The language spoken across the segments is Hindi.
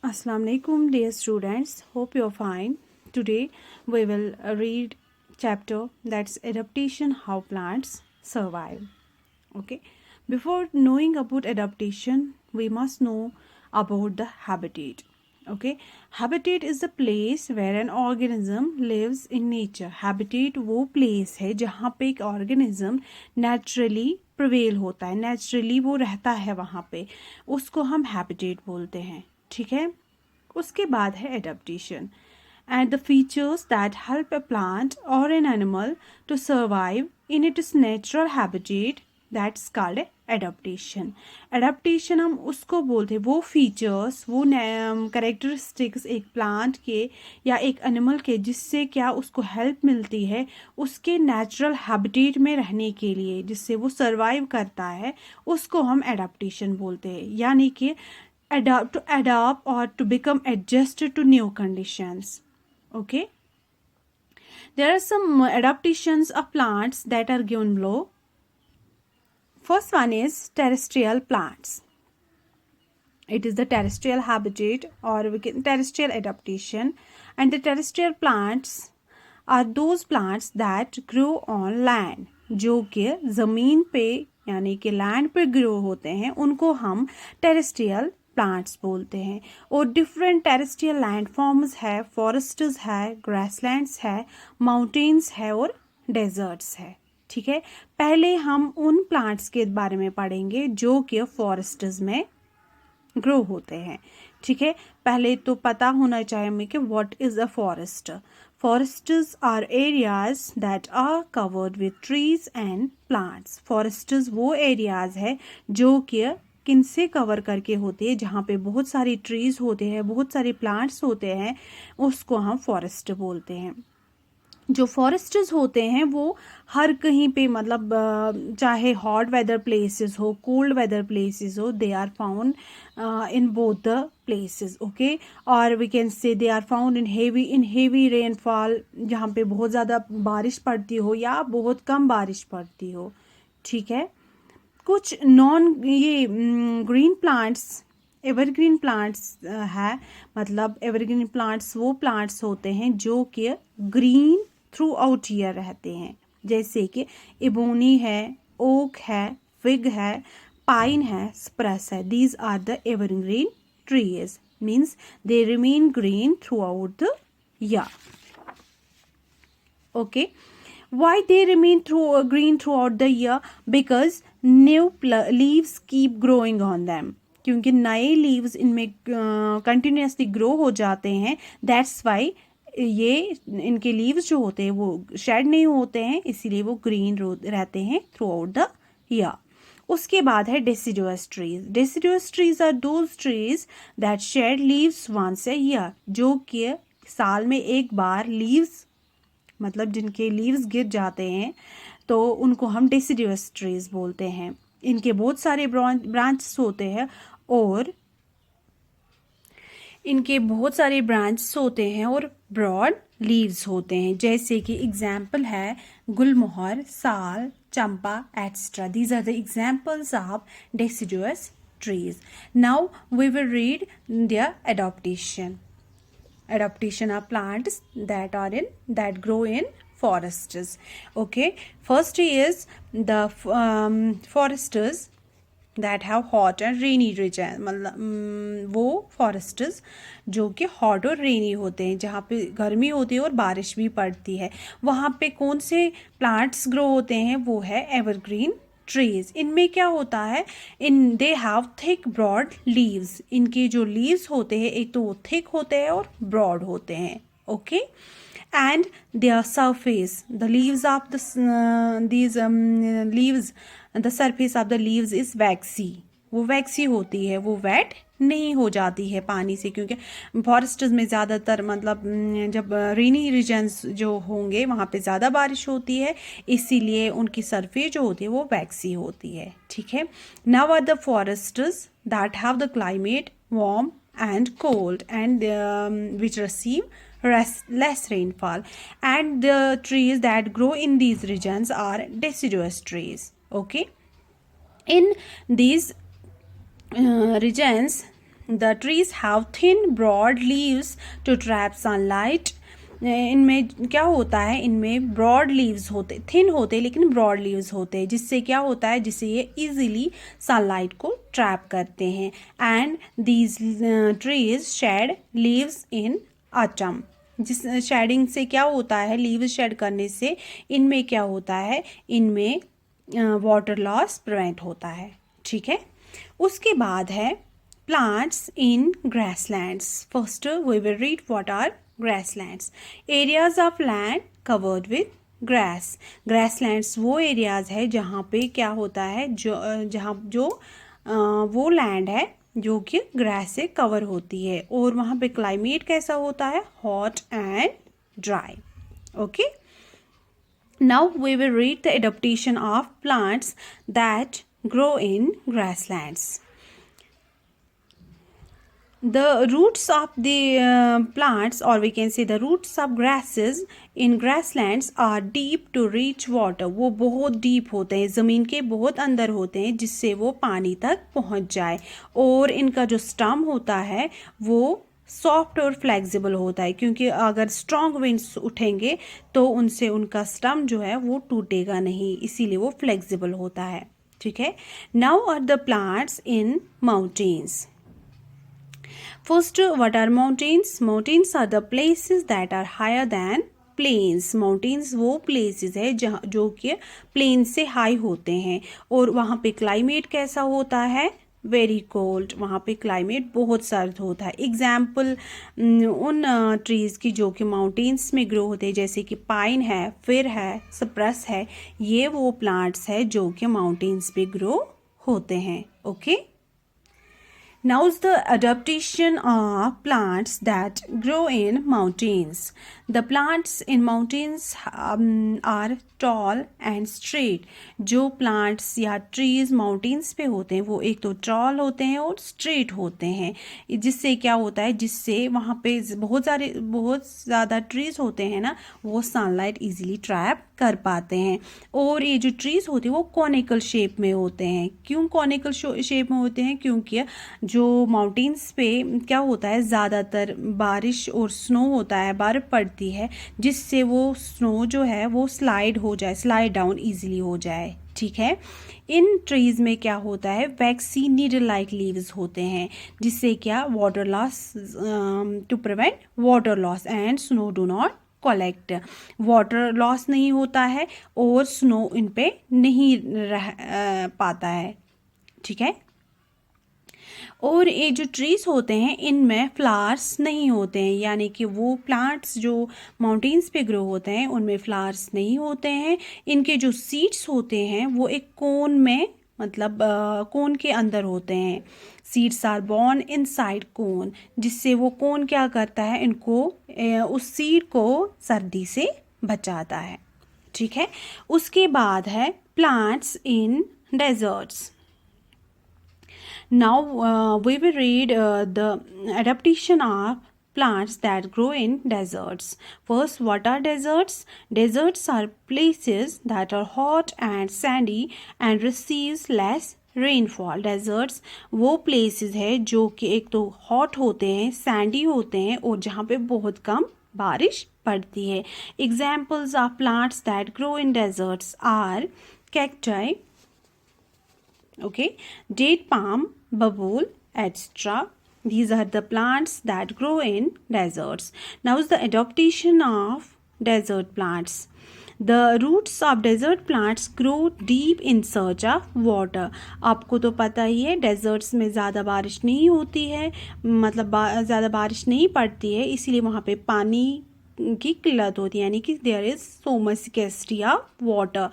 Assalamu alaikum, dear students. Hope you're fine. Today we will read chapter that's adaptation, how plants survive. Okay. Before knowing about adaptation, we must know about the habitat. Okay. Habitat is the place where an organism lives in nature. Habitat वो place है जहाँ पे एक organism naturally prevail होता है, naturally वो रहता है वहाँ पे, उसको हम habitat बोलते हैं. ठीक है. उसके बाद है adaptation and the features that help a plant और an animal to survive in its natural habitat that's called adaptation. Adaptation हम उसको बोलते हैं, वो फीचर्स, वो कैरेक्टरिस्टिक्स एक प्लांट के या एक एनिमल के जिससे क्या उसको हेल्प मिलती है उसके नेचुरल हैबिटेट में रहने के लिए, जिससे वो सर्वाइव करता है, उसको हम एडेप्टेशन बोलते हैं. यानी कि to adapt or to become adjusted to new conditions. Okay, there are some adaptations of plants that are given below. First one is terrestrial plants. It is the terrestrial habitat or we can terrestrial adaptation, and the terrestrial plants are those plants that grow on land. जो कि ज़मीन पे यानी कि लैंड पे ग्रो होते हैं उनको हम टेरेस्ट्रियल प्लांट्स बोलते हैं. और डिफरेंट टेरेस्ट्रियल लैंड फॉर्म्स है, फॉरेस्ट्स है, ग्रासलैंड्स है, माउंटेन्स है और डेजर्ट्स है. ठीक है, पहले हम उन प्लांट्स के बारे में पढ़ेंगे जो कि फॉरेस्ट्स में ग्रो होते हैं. ठीक है, पहले तो पता होना चाहिए हमें कि what is a forest. Forests are areas that are covered with trees and plants. Forests वो एरियाज है जो कि किनसे कवर करके होते हैं, जहाँ पे बहुत सारी ट्रीज होते हैं, बहुत सारे प्लांट्स होते हैं, उसको हम फॉरेस्ट बोलते हैं. जो फॉरेस्ट्स होते हैं वो हर कहीं पे मतलब चाहे हॉट वेदर प्लेसेस हो, कोल्ड वेदर प्लेसेस हो, they are found in both the places. Okay, और we can say they are found in heavy rainfall, जहाँ पे बहुत ज़्यादा बारिश पड़ती हो या बहुत कम बारिश पड़ती हो. ठीक है, कुछ नॉन ये ग्रीन प्लांट्स, एवरग्रीन प्लांट्स है. मतलब एवरग्रीन प्लांट्स वो प्लांट्स होते हैं जो कि ग्रीन थ्रू आउट ईयर रहते हैं, जैसे कि इबोनी है, ओक है, फिग है, पाइन है, स्प्रेस है. These are the evergreen trees, means they remain green throughout the year. Okay, why they remain green throughout the year? Because new leaves keep growing on them. क्योंकि नए लीव्स इनमें कंटिन्यूसली ग्रो हो जाते हैं. दैट्स वाई ये इनके लीव्स जो होते हैं वो शेड नहीं होते हैं, इसीलिए वो ग्रीन रहते हैं थ्रू आउट द ईयर. उसके बाद है deciduous trees. Deciduous trees are those trees that shed leaves once a year. जो कि साल में एक बार लीव्स, मतलब जिनके लीव्स गिर जाते हैं तो उनको हम डेसिडुअस ट्रीज बोलते हैं. इनके बहुत सारे ब्रांचेस होते हैं और इनके बहुत सारे ब्रांचेस होते हैं और ब्रॉड लीव्स होते हैं. जैसे कि एग्जाम्पल है gulmohar, sal, champa etcetera. These are the examples of deciduous trees. Now we will read their adaptation. Adaptation are plants that grow in forests. Okay, first is the forests that have hot and rainy region. मतलब वो forests जो कि hot और rainy होते हैं, जहाँ पे गर्मी होती है और बारिश भी पड़ती है. वहाँ पे कौन से plants grow होते हैं? वो है evergreen ट्रीज. इनमें क्या होता है, इन they have thick broad leaves. इनके जो लीव्स होते हैं एक तो वो थिक होते हैं और ब्रॉड होते हैं. Okay, and their surface, the leaves of these leaves, the surface of the leaves is waxy. वो वैक्सी होती है, वो वेट नहीं हो जाती है पानी से, क्योंकि फॉरेस्ट्स में ज़्यादातर मतलब जब रेनी रीजन्स जो होंगे वहाँ पे ज़्यादा बारिश होती है, इसीलिए उनकी सरफेस जो होती है वो वैक्सी होती है. ठीक है, now are the forests that have the climate warm and cold and which receive less rainfall, and the trees that grow in these regions are deciduous trees. Okay, in these regions The trees have thin broad leaves to trap sunlight. इनमें क्या होता है, इनमें ब्रॉड लीव्स होते, थिन होते लेकिन ब्रॉड लीव्स होते हैं, जिससे क्या होता है, जिससे ये इजीली सनलाइट को ट्रैप करते हैं. And these trees shed leaves in autumn. जिस शेडिंग से क्या होता है, लीव्स शेड करने से इनमें क्या होता है, इनमें वाटर लॉस प्रिवेंट होता है. ठीक है. उसके बाद है plants in grasslands. First, we will read what are grasslands. Areas of land covered with grass. Grasslands वो areas है जहाँ पे क्या होता है, वो लैंड है जो कि ग्रास से कवर होती है, और वहाँ पे क्लाइमेट कैसा होता है, hot and dry. Okay. Now we will read the adaptation of plants that grow in grasslands. The roots of the plants, or we can say the roots of grasses in grasslands are deep to reach water. वो बहुत deep होते हैं, ज़मीन के बहुत अंदर होते हैं, जिससे वो पानी तक पहुंच जाए. और इनका जो स्टम होता है वो सॉफ्ट और फ्लेक्सिबल होता है, क्योंकि अगर स्ट्रॉन्ग विंड्स उठेंगे तो उनसे उनका स्टम जो है वो टूटेगा नहीं, इसीलिए वो फ्लेक्सिबल होता है. ठीक है. Now are the plants in mountains. First, what are mountains? Mountains are the places that are higher than plains. Mountains वो places है जहाँ जो कि plains से high होते हैं, और वहाँ पे climate कैसा होता है, वेरी कोल्ड. वहाँ पे क्लाइमेट बहुत सर्द होता है. एग्जाम्पल उन ट्रीज़ की जो कि माउंटेन्स में ग्रो होते हैं, जैसे कि पाइन है, फिर है, सप्रस है, ये वो प्लांट्स है जो कि माउंटेन्स पे ग्रो होते हैं. Okay. Now is the adaptation of plants that grow in mountains. The plants in mountains are tall and straight. जो plants या trees mountains पे होते हैं वो एक तो tall होते हैं और straight होते हैं, जिससे क्या होता है, जिससे वहाँ पे बहुत ज़्यादा trees होते हैं ना, वो sunlight easily trap कर पाते हैं. और ये जो ट्रीज होते हैं वो कॉनिकल शेप में होते हैं. क्यों कॉनिकल शेप में होते हैं? क्योंकि जो माउंटेन्स पे क्या होता है, ज़्यादातर बारिश और स्नो होता है, बर्फ़ पड़ती है, जिससे वो स्नो जो है वो स्लाइड डाउन ईजिली हो जाए. ठीक है. इन ट्रीज में क्या होता है, वैक्सी नीडल लाइक लीव्स होते हैं, जिससे क्या water loss, to prevent water loss and snow do not collect. Water loss नहीं होता है और स्नो इन पे नहीं रह पाता है. ठीक है. और ये जो ट्रीज होते हैं इनमें फ्लावर्स नहीं होते हैं, यानी कि वो प्लांट्स जो माउंटेन्स पे ग्रो होते हैं उनमें फ्लावर्स नहीं होते हैं. इनके जो सीड्स होते हैं वो एक कोन में, मतलब कोन के अंदर होते हैं. सीड्स आर बॉर्न इनसाइड कोन, जिससे वो कोन क्या करता है, इनको उस सीड को सर्दी से बचाता है. ठीक है. उसके बाद है plants in desserts. Now we will read the adaptation of plants that grow in deserts. First, what are deserts? Deserts are places that are hot and sandy and receives less rainfall. Deserts वो places है जो कि एक तो hot होते हैं, sandy होते हैं, और जहाँ पे बहुत कम बारिश पड़ती है. Examples of plants that grow in deserts are cacti, okay, date palm, babul, etc. These are the plants that grow in deserts. Now is the adaptation of desert plants. The roots of desert plants grow deep in search of water. आपको तो पता ही है डेजर्ट्स में ज़्यादा बारिश नहीं होती है, मतलब ज़्यादा बारिश नहीं पड़ती है, इसीलिए वहाँ पे पानी की किल्लत होती है, यानी कि there is so much scarcity of water.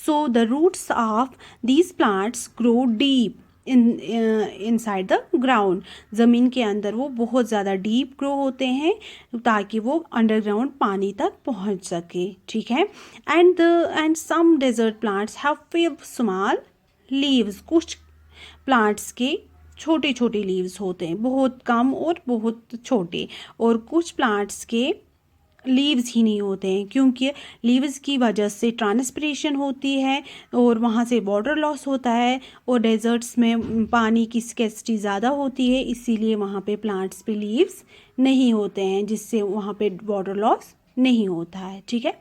So the roots of these plants grow deep inside the ground. ज़मीन के अंदर वो बहुत ज़्यादा डीप ग्रो होते हैं ताकि वो अंडरग्राउंड पानी तक पहुंच सके. ठीक है. And some desert plants have very small leaves. कुछ प्लांट्स के छोटे छोटे लीव्स होते हैं, बहुत कम और बहुत छोटे, और कुछ प्लांट्स के लीव्स ही नहीं होते हैं, क्योंकि लीव्स की वजह से ट्रांसपिरेशन होती है और वहाँ से वाटर लॉस होता है, और डेजर्ट्स में पानी की स्कैसिटी ज़्यादा होती है, इसीलिए वहाँ पे प्लांट्स पे लीव्स नहीं होते हैं, जिससे वहाँ पे वाटर लॉस नहीं होता है। ठीक है।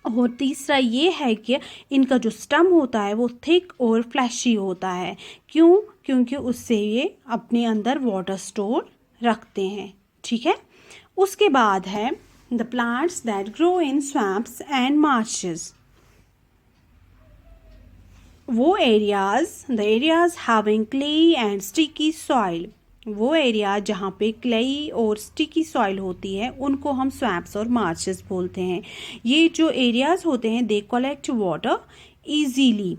और तीसरा ये है कि इनका जो स्टम होता है वो थिक और फ्लैशी होता है। क्यों? क्योंकि उससे ये अपने अंदर वाटर स्टोर रखते हैं। ठीक है। उसके बाद है the plants that grow in swamps and marshes. वो the areas having clay and sticky soil, वो एरिया जहाँ पे क्लेई और स्टिकी सॉइल होती है उनको हम स्वैम्प्स और मार्शेस बोलते हैं। ये जो एरियाज होते हैं दे कलेक्ट वाटर इजीली,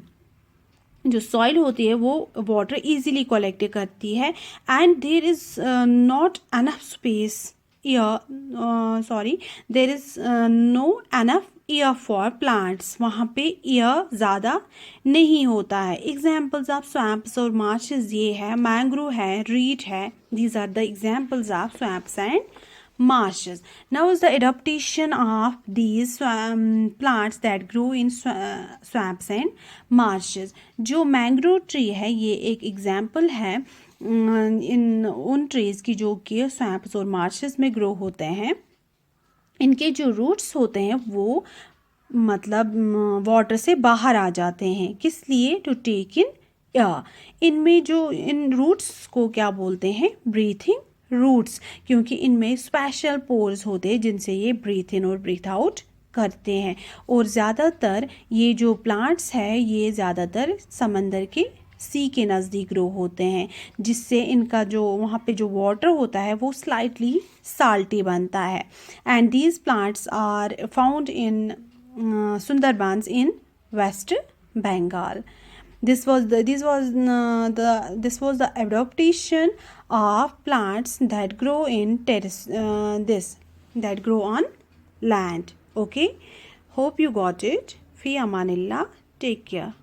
जो सॉइल होती है वो वाटर इजीली कलेक्ट करती है, and there is not enough space there is no enough air for plants, वहाँ पे एयर ज़्यादा नहीं होता है। एग्जाम्पल्स ऑफ स्वैम्प्स और मार्शेस ये है, मैंग्रोव है, रीड है, these are the examples of swamps and marshes. Now is the adaptation of these plants that grow in swamps and marshes. जो मैंग्रोव ट्री है ये एक एग्जाम्पल है इन उन ट्रीज की जो कि स्वैम्प्स और मार्शेस में ग्रो होते हैं। इनके जो रूट्स होते हैं वो मतलब वाटर से बाहर आ जाते हैं, किस लिए? To take in air. इनमें जो इन रूट्स को क्या बोलते हैं? ब्रीथिंग रूट्स, क्योंकि इनमें स्पेशल पोर्स होते हैं जिनसे ये ब्रीथ इन और ब्रीथ आउट करते हैं। और ज़्यादातर ये जो प्लांट्स है ये ज़्यादातर समंदर के सी के नज़दीक ग्रो होते हैं, जिससे इनका जो वहाँ पे जो वाटर होता है वो स्लाइटली साल्टी बनता है। And these plants are found in Sundarbans in West Bengal. This was the adaptation of plants that grow in that grow on land. Okay, hope you got it. Fi amanillah. Take care.